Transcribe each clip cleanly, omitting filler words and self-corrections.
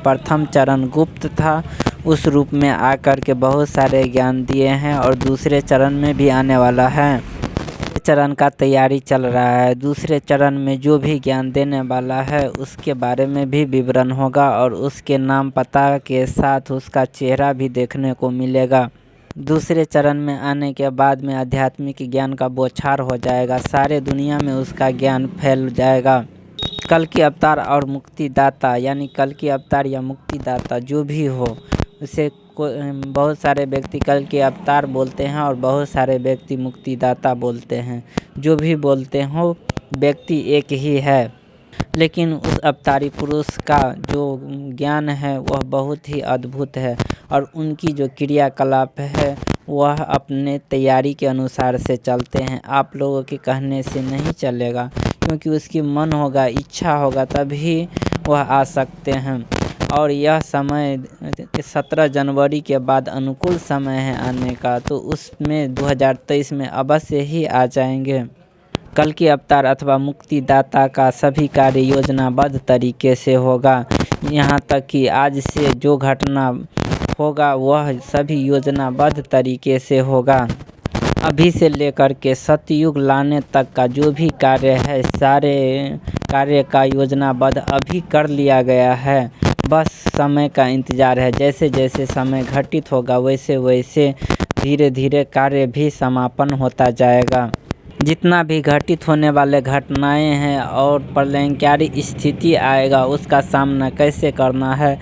प्रथम चरण गुप्त था, उस रूप में आकर के बहुत सारे ज्ञान दिए हैं और दूसरे चरण में भी आने वाला है। चरण का तैयारी चल रहा है। दूसरे चरण में जो भी ज्ञान देने वाला है उसके बारे में भी विवरण होगा और उसके नाम पता के साथ उसका चेहरा भी देखने को मिलेगा। दूसरे चरण में आने के बाद में आध्यात्मिक ज्ञान का बौछार हो जाएगा, सारे दुनिया में उसका ज्ञान फैल जाएगा। कल्कि अवतार और मुक्तिदाता यानी कल्कि अवतार या मुक्तिदाता जो भी हो, उसे बहुत सारे व्यक्ति कल्कि अवतार बोलते हैं और बहुत सारे व्यक्ति मुक्तिदाता बोलते हैं। जो भी बोलते हो व्यक्ति एक ही है, लेकिन उस अवतारी पुरुष का जो ज्ञान है वह बहुत ही अद्भुत है और उनकी जो क्रियाकलाप है वह अपने तैयारी के अनुसार से चलते हैं। आप लोगों के कहने से नहीं चलेगा, क्योंकि उसकी मन होगा, इच्छा होगा तभी वह आ सकते हैं। और यह समय 17 जनवरी के बाद अनुकूल समय है आने का, तो उसमें 2023 में अवश्य ही आ जाएंगे। कल्कि अवतार अथवा मुक्तिदाता का सभी कार्य योजनाबद्ध तरीके से होगा। यहाँ तक कि आज से जो घटना होगा वह सभी योजनाबद्ध तरीके से होगा। अभी से लेकर के सतयुग लाने तक का जो भी कार्य है, सारे कार्य का योजनाबद्ध अभी कर लिया गया है। बस समय का इंतज़ार है। जैसे जैसे समय घटित होगा वैसे वैसे धीरे धीरे कार्य भी समापन होता जाएगा। जितना भी घटित होने वाले घटनाएं हैं और प्रलयंकारी स्थिति आएगा उसका सामना कैसे करना है,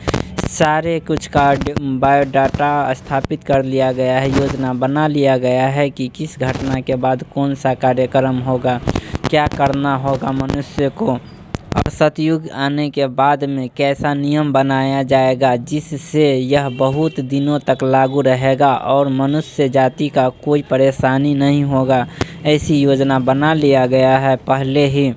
सारे कुछ का बायोडाटा स्थापित कर लिया गया है। योजना बना लिया गया है कि किस घटना के बाद कौन सा कार्यक्रम होगा, क्या करना होगा मनुष्य को, और सतयुग आने के बाद में कैसा नियम बनाया जाएगा जिससे यह बहुत दिनों तक लागू रहेगा और मनुष्य जाति का कोई परेशानी नहीं होगा। ऐसी योजना बना लिया गया है पहले ही।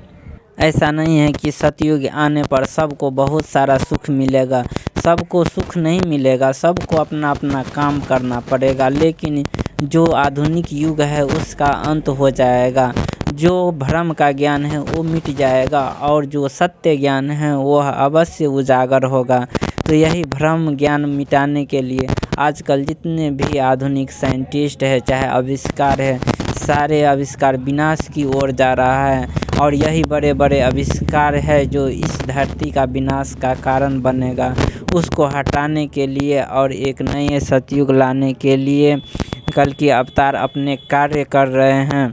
ऐसा नहीं है कि सतयुग आने पर सबको बहुत सारा सुख मिलेगा। सबको सुख नहीं मिलेगा, सबको अपना अपना काम करना पड़ेगा। लेकिन जो आधुनिक युग है उसका अंत हो जाएगा। जो भ्रम का ज्ञान है वो मिट जाएगा और जो सत्य ज्ञान है वह अवश्य उजागर होगा। तो यही भ्रम ज्ञान मिटाने के लिए आजकल जितने भी आधुनिक साइंटिस्ट है, चाहे आविष्कार है, सारे आविष्कार विनाश की ओर जा रहा है। और यही बड़े बड़े आविष्कार है जो इस धरती का विनाश का कारण बनेगा। उसको हटाने के लिए और एक नए सतयुग लाने के लिए कल्कि अवतार अपने कार्य कर रहे हैं।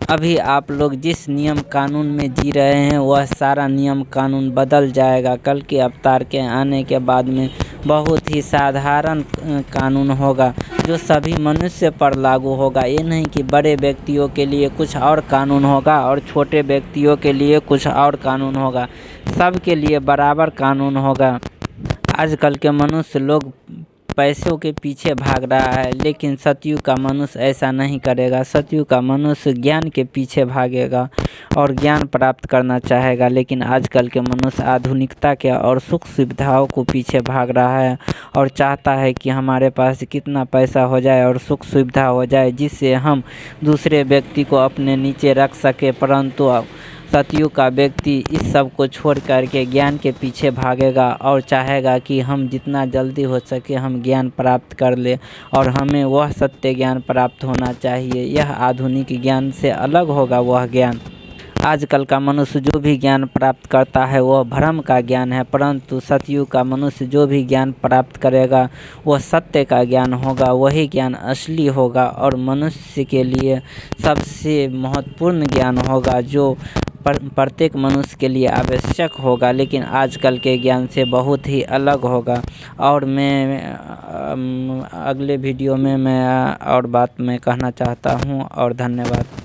अभी आप लोग जिस नियम कानून में जी रहे हैं वह सारा नियम कानून बदल जाएगा। कल्कि अवतार के आने के बाद में बहुत ही साधारण कानून होगा जो सभी मनुष्य पर लागू होगा। ये नहीं कि बड़े व्यक्तियों के लिए कुछ और कानून होगा और छोटे व्यक्तियों के लिए कुछ और कानून होगा। सबके लिए बराबर कानून होगा। आजकल के मनुष्य लोग पैसों के पीछे भाग रहा है, लेकिन सतयुग का मनुष्य ऐसा नहीं करेगा। सतयुग का मनुष्य ज्ञान के पीछे भागेगा और ज्ञान प्राप्त करना चाहेगा। लेकिन आजकल के मनुष्य आधुनिकता के और सुख सुविधाओं को पीछे भाग रहा है और चाहता है कि हमारे पास कितना पैसा हो जाए और सुख सुविधा हो जाए जिससे हम दूसरे व्यक्ति को अपने नीचे रख सके। परंतु सतयुग का व्यक्ति इस सब को छोड़ कर के ज्ञान के पीछे भागेगा और चाहेगा कि हम जितना जल्दी हो सके हम ज्ञान प्राप्त कर ले और हमें वह सत्य ज्ञान प्राप्त होना चाहिए। यह आधुनिक ज्ञान से अलग होगा वह ज्ञान। आजकल का मनुष्य जो भी ज्ञान प्राप्त करता है वह भ्रम का ज्ञान है, परंतु सतयुग का मनुष्य जो भी ज्ञान प्राप्त करेगा वह सत्य का ज्ञान होगा। वही ज्ञान असली होगा और मनुष्य के लिए सबसे महत्वपूर्ण ज्ञान होगा जो प्रत्येक मनुष्य के लिए आवश्यक होगा, लेकिन आजकल के ज्ञान से बहुत ही अलग होगा। और मैं अगले वीडियो में मैं और बात मैं कहना चाहता हूँ और धन्यवाद।